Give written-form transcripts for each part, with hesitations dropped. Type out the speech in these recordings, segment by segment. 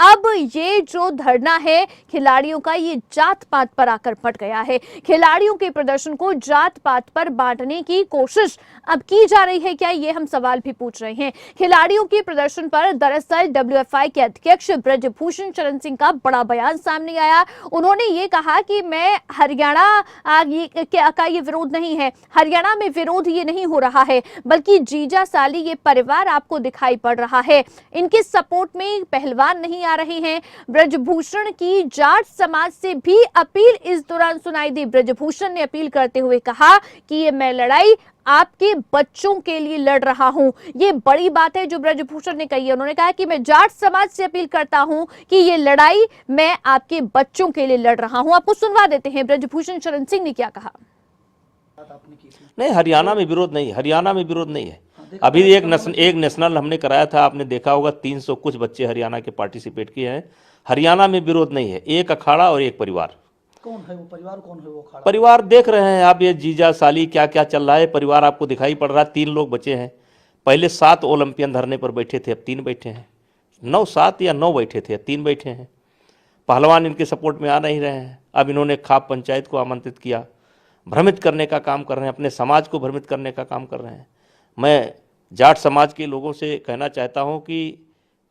अब ये जो धरना है खिलाड़ियों का, ये जात पात पर आकर पट गया है। खिलाड़ियों के प्रदर्शन को जात पात पर बांटने की कोशिश अब की जा रही है क्या, ये हम सवाल भी पूछ रहे हैं। खिलाड़ियों के प्रदर्शन पर दरअसल डब्ल्यूएफआई के अध्यक्ष ब्रजभूषण शरण सिंह का बड़ा बयान सामने आया। उन्होंने ये कहा कि मैं हरियाणा का ये विरोध नहीं है, हरियाणा में विरोध ये नहीं हो रहा है, बल्कि जीजा साली ये परिवार आपको दिखाई पड़ रहा है। इनके सपोर्ट में पहलवान नहीं आ रहे हैं। ब्रजभूषण की जाट समाज से भी अपील इस दौरान सुनाई दी। ब्रजभूषण ने अपील करते हुए कहा कि ये मैं लड़ाई आपके बच्चों के लिए लड़ रहा हूं। ये बड़ी बात है जो ब्रजभूषण ने कही है। उन्होंने कहा कि मैं जाट समाज से अपील करता हूं कि ये लड़ाई मैं आपके बच्चों के लिए लड़ रहा हूं। आपको सुनवा देते हैं ब्रजभूषण शरण सिंह ने क्या कहा। नहीं, हरियाणा में विरोध नहीं, हरियाणा में विरोध नहीं है। अभी एक नेशनल हमने कराया था, आपने देखा होगा 300 कुछ बच्चे हरियाणा के पार्टिसिपेट किए हैं। हरियाणा में विरोध नहीं है, एक अखाड़ा और एक परिवार। कौन है वो परिवार, कौन है वो अखाड़ा? परिवार देख रहे हैं आप, ये जीजा साली क्या क्या चल रहा है, परिवार आपको दिखाई पड़ रहा है। 3 लोग बचे हैं। पहले 7 ओलंपियन धरने पर बैठे थे, अब 3 बैठे हैं। 7 या 9 बैठे थे, 3 बैठे हैं। पहलवान इनके सपोर्ट में आ नहीं रहे हैं। अब इन्होंने खाप पंचायत को आमंत्रित किया, भ्रमित करने का काम कर रहे हैं, अपने समाज को भ्रमित करने का काम कर रहे हैं। मैं जाट समाज के लोगों से कहना चाहता हूं कि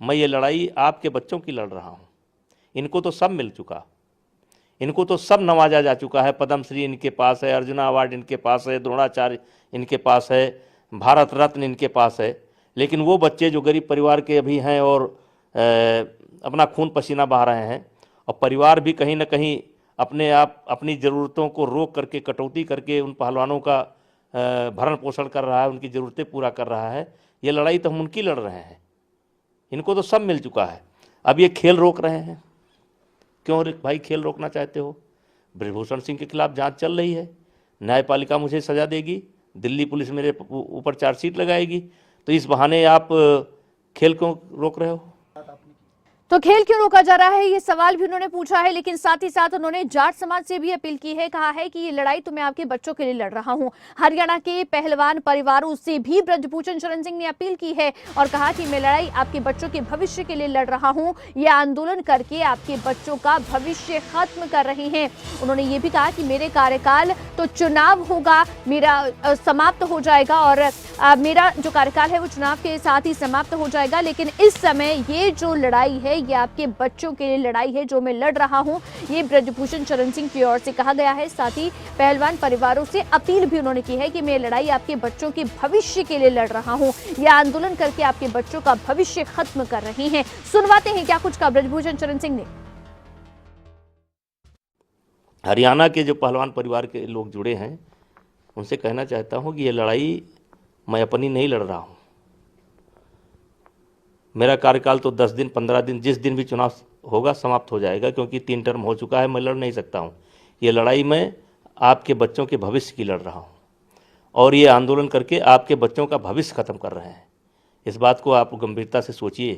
मैं ये लड़ाई आपके बच्चों की लड़ रहा हूं। इनको तो सब मिल चुका, इनको तो सब नवाजा जा चुका है। पद्मश्री इनके पास है, अर्जुना अवार्ड इनके पास है, द्रोणाचार्य इनके पास है, भारत रत्न इनके पास है। लेकिन वो बच्चे जो गरीब परिवार के अभी हैं और अपना खून पसीना बहा रहे हैं, और परिवार भी कहीं ना कहीं अपने आप अपनी ज़रूरतों को रोक करके, कटौती करके उन पहलवानों का भरण पोषण कर रहा है, उनकी ज़रूरतें पूरा कर रहा है। ये लड़ाई तो हम उनकी लड़ रहे हैं। इनको तो सब मिल चुका है। अब ये खेल रोक रहे हैं। क्यों भाई खेल रोकना चाहते हो? ब्रजभूषण सिंह के खिलाफ जांच चल रही है, न्यायपालिका मुझे सज़ा देगी, दिल्ली पुलिस मेरे ऊपर चार्जशीट लगाएगी, तो इस बहाने आप खेल क्यों रोक रहे हो? तो खेल क्यों रोका जा रहा है, ये सवाल भी उन्होंने पूछा है। लेकिन साथ ही साथ उन्होंने जाट समाज से भी अपील की है, कहा है कि ये लड़ाई तो मैं आपके बच्चों के लिए लड़ रहा हूं। हरियाणा के पहलवान परिवारों से भी ब्रजभूषण शरण सिंह ने अपील की है और कहा कि मैं लड़ाई आपके बच्चों के भविष्य के लिए लड़ रहा हूं। ये आंदोलन करके आपके बच्चों का भविष्य खत्म कर रहे हैं। उन्होंने ये भी कहा कि मेरे कार्यकाल तो चुनाव होगा, मेरा समाप्त हो जाएगा, और मेरा जो कार्यकाल है वो चुनाव के साथ ही समाप्त हो जाएगा। लेकिन इस समय ये जो लड़ाई है ये आपके बच्चों के लिए लड़ाई है जो मैं लड़ रहा हूं। ये ब्रजभूषण शरण सिंह की ओर से कहा गया है। साथ ही पहलवान परिवारों से अपील भी उन्होंने की है कि मैं लड़ाई आपके बच्चों के भविष्य के लिए लड़ रहा हूं। यह आंदोलन करके आपके बच्चों का भविष्य खत्म कर रही हैं। सुनवाते हैं क्या कुछ कहा ब्रजभूषण शरण सिंह ने। हरियाणा के जो पहलवान परिवार के लोग जुड़े हैं, उनसे कहना चाहता हूं कि ये लड़ाई मैं अपनी नहीं लड़ रहा हूं। मेरा कार्यकाल तो 10 दिन 15 दिन, जिस दिन भी चुनाव होगा समाप्त हो जाएगा, क्योंकि 3 टर्म हो चुका है। मैं लड़ नहीं सकता हूं। ये लड़ाई मैं आपके बच्चों के भविष्य की लड़ रहा हूं, और ये आंदोलन करके आपके बच्चों का भविष्य खत्म कर रहे हैं। इस बात को आप गंभीरता से सोचिए।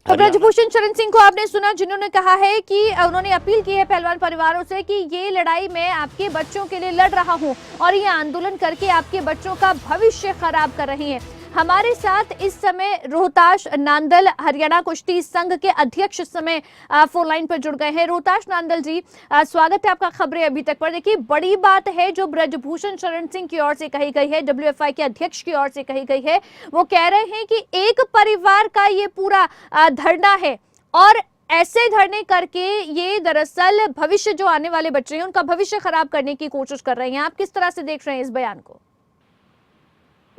तो ब्रजभूषण शरण सिंह को आपने सुना, जिन्होंने कहा है कि उन्होंने अपील की है पहलवान परिवारों से कि ये लड़ाई मैं आपके बच्चों के लिए लड़ रहा हूं और ये आंदोलन करके आपके बच्चों का भविष्य खराब कर रही हैं। हमारे साथ इस समय रोहताश नांदल हरियाणा कुश्ती संघ के अध्यक्ष इस समय फोन लाइन पर जुड़ गए हैं। रोहताश नांदल जी, स्वागत है आपका खबरें अभी तक पर। देखिए, बड़ी बात है जो ब्रजभूषण शरण सिंह की ओर से कही गई है, डब्ल्यूएफआई के अध्यक्ष की ओर से कही गई है। वो कह रहे हैं कि एक परिवार का ये पूरा धरना है और ऐसे धरने करके ये दरअसल भविष्य जो आने वाले बच्चे हैं उनका भविष्य खराब करने की कोशिश कर रहे हैं। आप किस तरह से देख रहे हैं इस बयान को?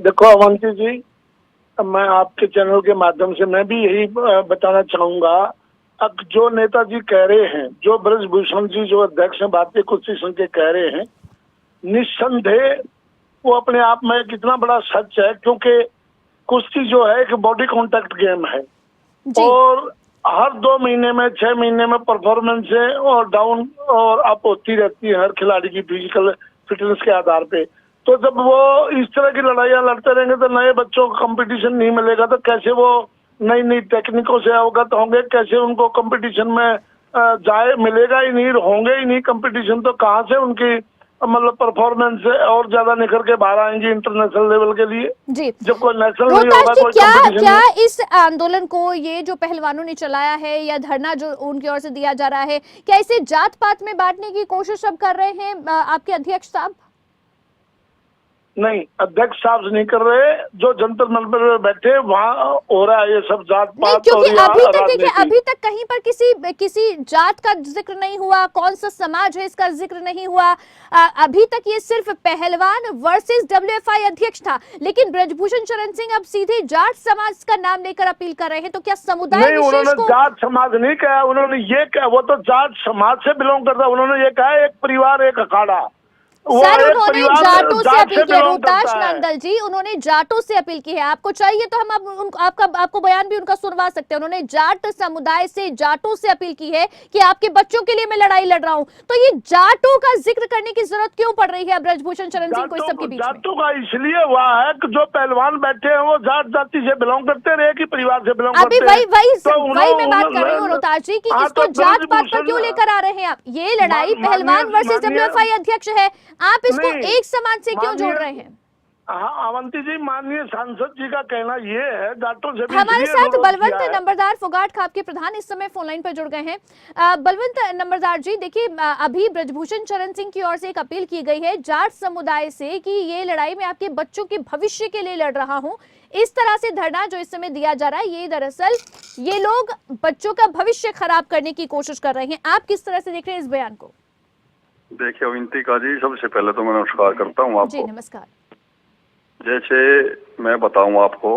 देखो अवंती जी, मैं आपके चैनल के माध्यम से मैं भी यही बताना चाहूंगा, अब जो नेताजी कह रहे हैं, जो ब्रजभूषण जी जो अध्यक्ष हैं भारतीय कुश्ती संघ के कह रहे हैं, निस्संदेह वो अपने आप में कितना बड़ा सच है। क्योंकि कुश्ती जो है एक बॉडी कांटेक्ट गेम है और हर 2 महीने में 6 महीने में परफॉर्मेंस है और डाउन और अप होती रहती है हर खिलाड़ी की फिजिकल फिटनेस के आधार पे। तो जब वो इस तरह की लड़ाइयाँ लड़ते रहेंगे तो नए बच्चों को कंपटीशन नहीं मिलेगा, तो कैसे वो नई नई टेक्निकों से अवगत होंगे, कैसे उनको कंपटीशन में जाए, मिलेगा ही नहीं, होंगे ही नहीं कंपटीशन, तो कहाँ से उनकी मतलब परफॉर्मेंस और ज्यादा निखर के बाहर आएंगी इंटरनेशनल लेवल के लिए। जी जब कोई नेशनल नहीं रोहतास होगा, जी, कोई क्या कंपटीशन क्या नहीं। इस आंदोलन को ये जो पहलवानों ने चलाया है या धरना जो उनकी ओर से दिया जा रहा है, क्या इसे जात पात में बांटने की कोशिश अब कर रहे हैं आपके अध्यक्ष साहब? नहीं, अध्यक्ष साहब नहीं कर रहे, जो जंतर मंतर में बैठे वहाँ हो रहा है ये सब जात नहीं, पात क्योंकि और या अभी तक देखिए, राजनीति। अभी तक कहीं पर किसी जात का जिक्र नहीं हुआ, कौन सा समाज है इसका जिक्र नहीं हुआ। अभी तक ये सिर्फ पहलवान वर्सेस WFI अध्यक्ष था, लेकिन ब्रजभूषण शरण सिंह अब सीधे जाट समाज का नाम लेकर अपील कर रहे हैं। तो क्या समुदाय नहीं, विशेष उन्होंने को जाट समाज नहीं कहा, उन्होंने ये कहा, वो तो जाट समाज से बिलोंग करता है। उन्होंने ये कहा एक परिवार एक अखाड़ा। वो सर, एक उन्होंने परिवार जाटों से जाट अपील की है। belong रोहतास करता है। नंदल जी, उन्होंने जाटों से अपील की है। आपको चाहिए तो हम आपको बयान भी उनका सुनवा सकते हैं। उन्होंने जाट समुदाय से, जाटों से अपील की है कि आपके बच्चों के लिए मैं लड़ाई लड़ रहा हूं। तो ये जाटों का जिक्र करने की जरूरत क्यों पड़ रही है ब्रजभूषण शरण सिंह को इस सब के बीच में? जाटों का इसलिए हुआ है कि जो पहलवान बैठे हैं वो जाट जाति से बिलोंग करते हैं, एक ही परिवार से बिलोंग अभी करते हैं। वही मैं बात कर रही हूँ रोहतास जी कि हाँ, इसको तो जात पात पर ब्रजभूषण- क्यों लेकर आ रहे हैं आप? ये लड़ाई पहलवान वर्सेस WFI अध्यक्ष है, आप इसको नहीं, एक समाज से क्यों जोड़ रहे हैं? हाँ, अवंती जी, माननीय सांसद जी का कहना ये है, जाटों से भी हमारे इसलिए साथ विरोध बलवंत किया है। नंबरदार फोगाट खाप के प्रधान इस समय फोन लाइन पर जुड़ गए हैं। बलवंत नंबरदार जी, देखिए, अभी ब्रजभूषण शरण सिंह की ओर से एक अपील की गई है जाट समुदाय से कि ये लड़ाई मैं आपके बच्चों के भविष्य के लिए लड़ रहा हूं। इस तरह से धरना जो इस समय दिया जा रहा है, ये दरअसल ये लोग बच्चों का भविष्य खराब करने की कोशिश कर रहे हैं। आप किस तरह से देख रहे हैं इस बयान को? देखिए अविंतिका जी, सबसे पहले तो मैं नमस्कार करता हूँ जी आपको। नमस्कार। जैसे मैं बताऊं आपको,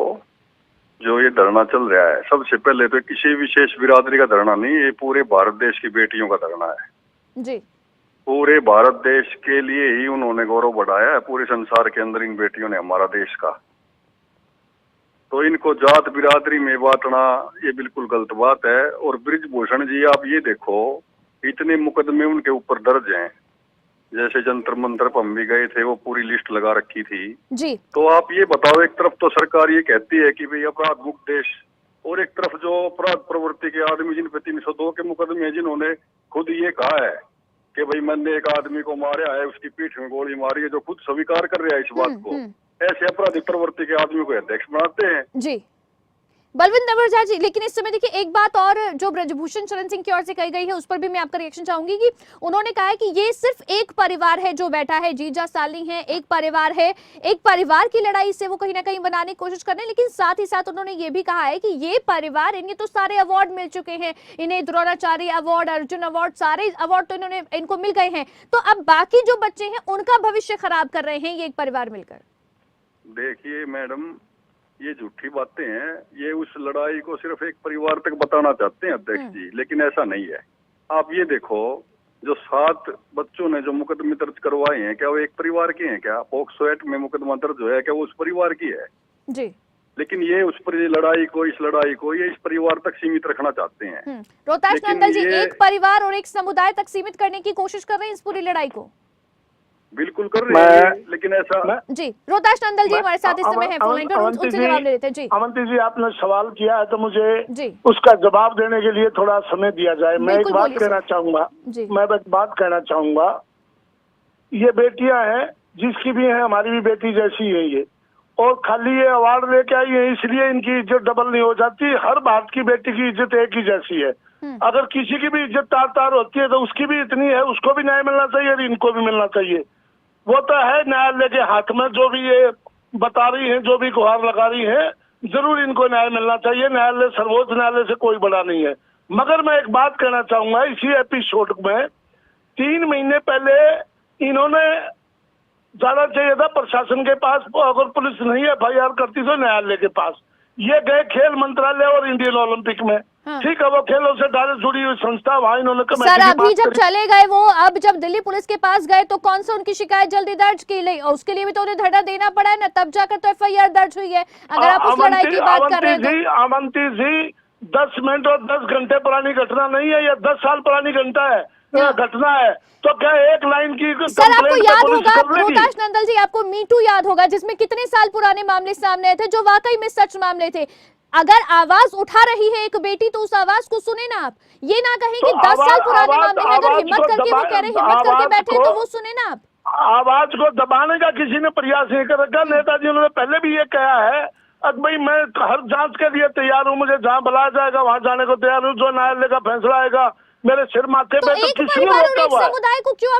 जो ये धरना चल रहा है, सबसे पहले तो किसी विशेष बिरादरी का धरना नहीं, ये पूरे भारत देश की बेटियों का धरना है। जी पूरे भारत देश के लिए ही उन्होंने गौरव बढ़ाया है। पूरे संसार के अंदर इन बेटियों ने हमारा देश का, तो इनको जात बिरादरी में बांटना ये बिल्कुल गलत बात है। और ब्रजभूषण जी, आप ये देखो, इतने मुकदमे उनके ऊपर दर्ज हैं। जैसे जंतर मंतर पर हम भी गए थे, वो पूरी लिस्ट लगा रखी थी। जी तो आप ये बताओ, एक तरफ तो सरकार ये कहती है कि भाई अपराध मुक्त देश, और एक तरफ जो अपराध प्रवृत्ति के आदमी जिन पे 302 के मुकदमे हैं, जिन्होंने खुद ये कहा है कि भाई मैंने एक आदमी को मारा है, उसकी पीठ में गोली मारी है, जो खुद स्वीकार कर रहा है इस बात को, ऐसे अपराधी प्रवृत्ति के आदमी को अध्यक्ष बनाते हैं। जी बलवंत नंबरदार जी, लेकिन इस समय देखिए, एक बात और जो ब्रजभूषण शरण सिंह की ओर से कही गई है उस पर भी मैं आपका रिएक्शन चाहूंगी कि उन्होंने कहा है कि ये सिर्फ एक परिवार है जो बैठा है, जीजा साली है, एक परिवार है, एक परिवार की लड़ाई से वो कहीं ना कहीं बनाने की कोशिश कर रहे हैं। लेकिन साथ ही साथ उन्होंने ये भी कहा है कि ये परिवार, इन्हें तो सारे अवार्ड मिल चुके हैं, इन्हें द्रोणाचार्य अवार्ड, अर्जुन अवार्ड, सारे अवार्ड तो इनको मिल गए हैं। तो अब बाकी जो बच्चे हैं उनका भविष्य खराब कर रहे हैं ये एक परिवार मिलकर। देखिए मैडम, ये झूठी बातें हैं। ये उस लड़ाई को सिर्फ एक परिवार तक बताना चाहते हैं अध्यक्ष जी, लेकिन ऐसा नहीं है। आप ये देखो, जो 7 बच्चों ने जो मुकदमे दर्ज करवाए हैं, क्या वो एक परिवार के हैं? क्या पॉक्सो एक्ट में मुकदमा दर्ज हुआ है, क्या वो उस परिवार की है? जी लेकिन ये उस पर इस लड़ाई को ये इस परिवार तक सीमित रखना चाहते हैं। रोहतास लेकिन नंदल जी, ये- एक परिवार और एक समुदाय तक सीमित करने की कोशिश कर रहे हैं इस पूरी लड़ाई को। बिल्कुल कर रहे हैं, लेकिन ऐसा जी रोहतास नंदल जी हमारे साथ इस समय है फोन लाइन पर, उनसे जवाब ले लेते हैं। जी अवंती जी, आपने सवाल किया है तो मुझे जी उसका जवाब देने के लिए थोड़ा समय दिया जाए। मैं एक बिल्कुल बात बोलिए कहना सर। चाहूंगा जी मैं एक बात कहना चाहूंगा ये बेटियां हैं, जिसकी भी है, हमारी भी बेटी जैसी है ये, और खाली ये अवार्ड लेके आई है इसलिए इनकी इज्जत डबल नहीं हो जाती। हर भारत की बेटी की इज्जत एक ही जैसी है। अगर किसी की भी इज्जत तार तार होती है तो उसकी भी इतनी है, उसको भी न्याय मिलना चाहिए और इनको भी मिलना चाहिए। वो तो है न्यायालय के हाथ में, जो भी ये बता रही है, जो भी गुहार लगा रही है, जरूर इनको न्याय मिलना चाहिए। न्यायालय सर्वोच्च न्यायालय से कोई बड़ा नहीं है। मगर मैं एक बात कहना चाहूंगा, इसी एपिसोड में 3 महीने पहले इन्होंने जाना चाहिए था प्रशासन के पास, अगर पुलिस नहीं FIR करती तो न्यायालय के पास। ये गए खेल मंत्रालय और इंडियन ओलंपिक में। हाँ। ठीक है, वो खेलों से डायरेक्ट जुड़ी हुई संस्था, वहाँ इन्होंने सर, कमेटी की अभी बात जब करी। चले गए वो, अब जब दिल्ली पुलिस के पास गए तो कौन सा उनकी शिकायत जल्दी दर्ज की गई? और उसके लिए भी तो उन्हें धरना देना पड़ा है ना, तब जाकर तो FIR दर्ज हुई है। अगर आप उस लड़ाई की बात कर रहे हैं तो अवंती जी, 10 मिनट और 10 घंटे पुरानी घटना नहीं है, या 10 साल पुरानी घटना है। घटना है तो क्या एक लाइन की सर आपको कंप्लेंट याद पुलिस होगा कर लेगी? रोहतास नंदल जी, आपको मीटू याद होगा जिसमें कितने साल पुराने मामले सामने आए थे जो वाकई में सच मामले थे। अगर आवाज उठा रही है एक बेटी तो उस आवाज को सुने ना आप, ये ना कहें कि 10 साल पुराने मामले हैं। अगर हिम्मत करके वो कह रहे, हिम्मत करके बैठे हैं तो वो सुने ना आप। आवाज को दबाने का किसी ने प्रयास नहीं कर रखा। नेताजी उन्होंने पहले भी ये कहा है अब भाई मैं हर जांच के लिए तैयार हूँ, मुझे जहाँ बुलाया जाएगा वहां जाने को तैयार हूँ, जो न्यायालय का फैसला आएगा मेरे सिर माथे तो पे। तो एक किसने परिवार और रोका एक हुआ है? समुदाय को क्यों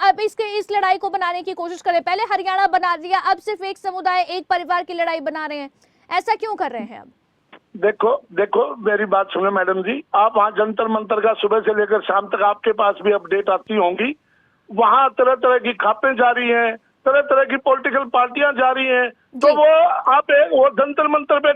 अब इस लड़ाई को बनाने की कोशिश करें? पहले हरियाणा बना दिया, अब सिर्फ एक समुदाय एक परिवार की लड़ाई बना रहे हैं, ऐसा क्यों कर रहे हैं अब? देखो देखो मेरी बात सुनो मैडम जी, आप वहाँ जंतर मंतर का सुबह से लेकर शाम तक आपके पास भी अपडेट आती होंगी। वहाँ तरह तरह की खापें जारी हैं, तरह तरह की पॉलिटिकल पार्टियां जारी हैं। तो वो जंतर मंतर पे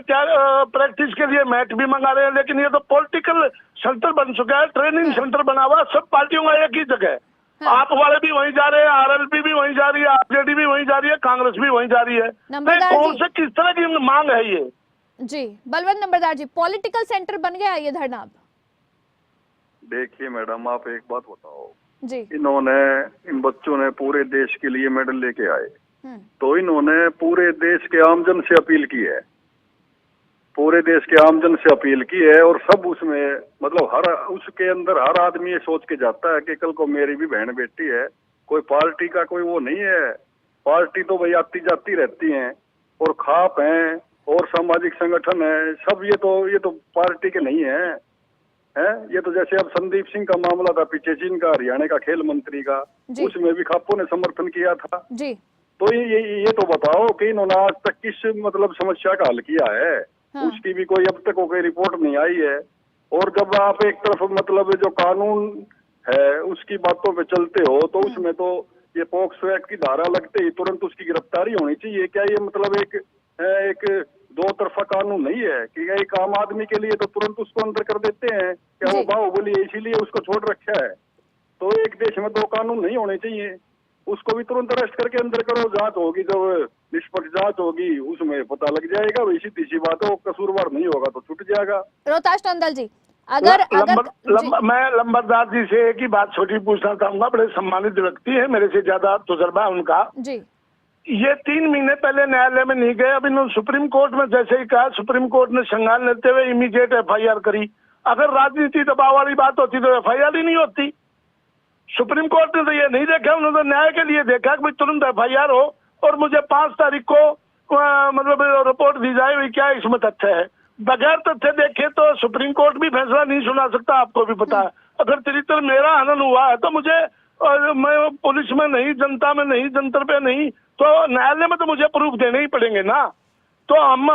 प्रैक्टिस के लिए मैच भी मंगा रहे हैं, लेकिन ये तो पॉलिटिकल सेंटर बन चुका है, ट्रेनिंग सेंटर बना हुआ, सब पार्टियों का एक ही जगह। आप वाले भी वहीं जा रहे हैं, आरएलपी भी वहीं जा रही है, आरजेडी भी वहीं जा रही है, कांग्रेस भी वहीं जा रही है। तो कौन से किस तरह की मांग है ये? जी बलवंत नंबरदार जी, पॉलिटिकल सेंटर बन गया ये धरना अब? देखिए मैडम, आप एक बात बताओ जी। इन बच्चों ने पूरे देश के लिए मेडल लेके आए, तो इन्होंने पूरे देश के आमजन से अपील की है, पूरे देश के आमजन से अपील की है, और सब उसमें मतलब उसके अंदर हर आदमी ये सोच के जाता है कि कल को मेरी भी बहन बेटी है। कोई पार्टी का कोई वो नहीं है, पार्टी तो भाई आती जाती रहती हैं, और खाप हैं और सामाजिक संगठन है, सब ये तो पार्टी के नहीं है। ये तो जैसे अब संदीप सिंह का मामला था पीछे चीन का, हरियाणा का खेल मंत्री का, उसमें भी खापों ने समर्थन किया था जी। तो ये तो बताओ कि इन्होंने आज तक किस मतलब समस्या का हल किया है? हाँ। उसकी भी कोई अब तक कोई रिपोर्ट नहीं आई है। और जब आप एक तरफ मतलब जो कानून है उसकी बातों पे चलते हो, तो उसमें तो ये पॉक्सो एक्ट की धारा लगते ही तुरंत उसकी गिरफ्तारी होनी चाहिए। क्या ये मतलब एक दो तरफा कानून नहीं है कि एक आम आदमी के लिए तो तुरंत उसको अंदर कर देते हैं, क्या वो बाहुबली इसीलिए उसको छोड़ रखा है? तो एक देश में दो कानून नहीं होने चाहिए, उसको भी तुरंत अरेस्ट करके अंदर करो, जांच होगी, जब निष्पक्ष जांच होगी उसमें पता लग जाएगा, वही सीधी सी बात है, वो कसूरवार नहीं होगा तो छूट जाएगा। रोहताश टंडल जी, अगर मैं लंबरदार जी से एक ही बात छोटी पूछना चाहूंगा, बड़े सम्मानित व्यक्ति है, मेरे से ज्यादा तजुर्बा है उनका जी। ये 3 महीने पहले न्यायालय में नहीं गए, अब इन्होंने सुप्रीम कोर्ट में जैसे ही कहा, सुप्रीम कोर्ट ने संज्ञान लेते हुए इमीडिएट एफआईआर करी। अगर राजनीति दबाव वाली बात होती तो एफआईआर ही नहीं होती। सुप्रीम कोर्ट ने तो ये नहीं देखा, उन्होंने न्याय के लिए देखा कि तुरंत एफआईआर हो और मुझे 5 तारीख को मतलब रिपोर्ट दी जाए, भाई क्या इसमें तथ्य है। बगैर तथ्य देखे तो सुप्रीम कोर्ट भी फैसला नहीं सुना सकता, आपको भी पता है। अगर चरित्र मेरा हनन हुआ है तो मुझे मैं पुलिस में नहीं, जनता में नहीं, जंतर पे नहीं, तो न्यायालय में तो मुझे प्रूफ देने ही पड़ेंगे ना। तो हम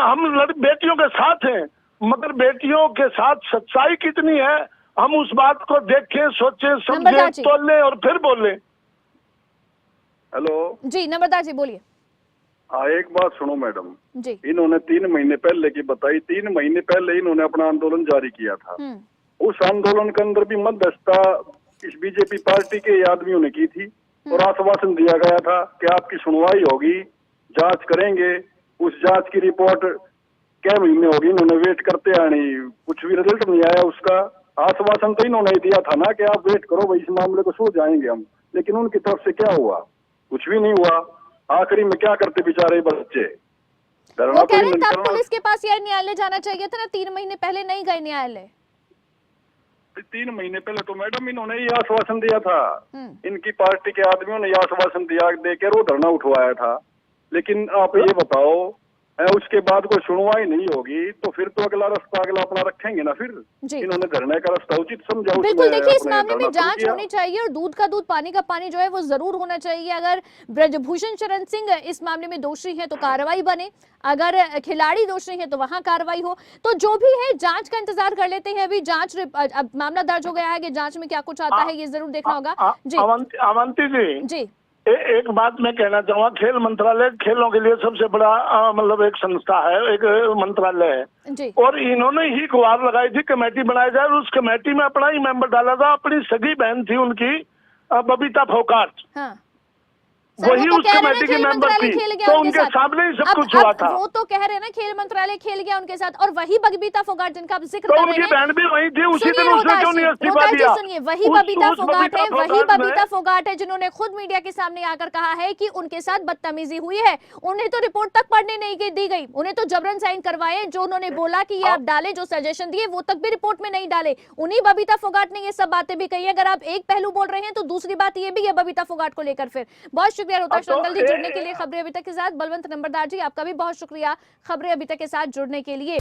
बेटियों के साथ हैं, मगर बेटियों के साथ सच्चाई कितनी है हम उस बात को देखें, सोचें, समझें, तोलें और फिर बोलें। हेलो जी नंबरदार जी बोलिए। एक बात सुनो मैडम जी, इन्होंने 3 महीने पहले की बताई, 3 महीने पहले इन्होंने अपना आंदोलन जारी किया था। उस आंदोलन के अंदर भी मध्यस्थता इस बीजेपी पार्टी के आदमियों ने की थी, और आश्वासन दिया गया था कि आपकी सुनवाई होगी, जांच करेंगे। उस जांच की रिपोर्ट क्या महीने होगी, इन्होंने वेट करते आनी, कुछ भी रिजल्ट नहीं आया उसका। आश्वासन तो इन्होंने दिया था ना कि आप वेट करो भाई, इस मामले को सुलझ जाएंगे हम, लेकिन उनकी तरफ से क्या हुआ? कुछ भी नहीं हुआ। आखिरी में क्या करते बेचारे बच्चे? वो कह रहे थे पुलिस के पास यार न्यायालय जाना चाहिए था ना, 3 महीने पहले नहीं गए न्यायालय। 3 महीने पहले तो मैडम इन्होंने ये आश्वासन दिया था, इनकी पार्टी के आदमियों ने ये आश्वासन दिया देकर वो धरना उठवाया था। लेकिन आप ये बताओ, उसके बाद कोई सुनवाई नहीं होगी तो फिर तो अगला रास्ता अगला अपना रखेंगे ना। फिर इन्होंने धरने का रास्ता उचित समझा। बिल्कुल, देखिए इस मामले में जांच होनी चाहिए और दूध का दूध पानी का पानी जो है वो जरूर होना चाहिए। अगर ब्रजभूषण शरण सिंह इस मामले में दोषी है तो कार्रवाई बने, अगर खिलाड़ी दोषी है तो वहां कार्रवाई हो। तो जो भी है जांच का इंतजार कर लेते हैं। अभी जांच अब मामला दर्ज हो गया है कि जांच में क्या कुछ आता है ये जरूर देखना होगा। जी अवंती जी, जी एक बात मैं कहना चाहूँगा, खेल मंत्रालय खेलों के लिए सबसे बड़ा मतलब एक संस्था है, एक मंत्रालय है जी। और इन्होंने ही गुहार लगाई थी कमेटी बनाई जाए, और उस कमेटी में अपना ही मेंबर डाला था, अपनी सगी बहन थी उनकी बबीता फोगाट, हाँ। वही उस कमेटी के मेंबर थी, तो उनके सामने ही सब कुछ हुआ था। वो तो कह रहे हैं ना खेल मंत्रालय खेल गया उनके साथ, और वही बबीता फोगाट जिनका आप जिक्र तो कर रहे उनकी हैं, बहन भी वही थी, उसी दिन उसने क्यों नहीं इस्तीफा दिया? सुनिए, वही बबीता फोगाट है, वही बबीता फोगाट है जिन्होंने खुद मीडिया के सामने आकर कहा है कि उनके साथ बदतमीजी हुई है। उन्हें तो रिपोर्ट तक पढ़ने नहीं दी गई, उन्हें तो जबरन साइन करवाए। जो उन्होंने बोला कि ये आप डालें, जो सजेशन दिए वो तक भी रिपोर्ट में नहीं डाले। उन्हीं बबीता फोगाट ने ये सब बातें भी कही। अगर आप एक पहलू बोल रहे हैं तो दूसरी बात ये भी है बबीता फोगाट को लेकर। फिर बहुत शुक्रिया रोहताश अब तो नंदल जी जुड़ने के लिए खबरें अभी तक के साथ। बलवंत नंबरदार जी आपका भी बहुत शुक्रिया खबरें अभी तक के साथ जुड़ने के लिए।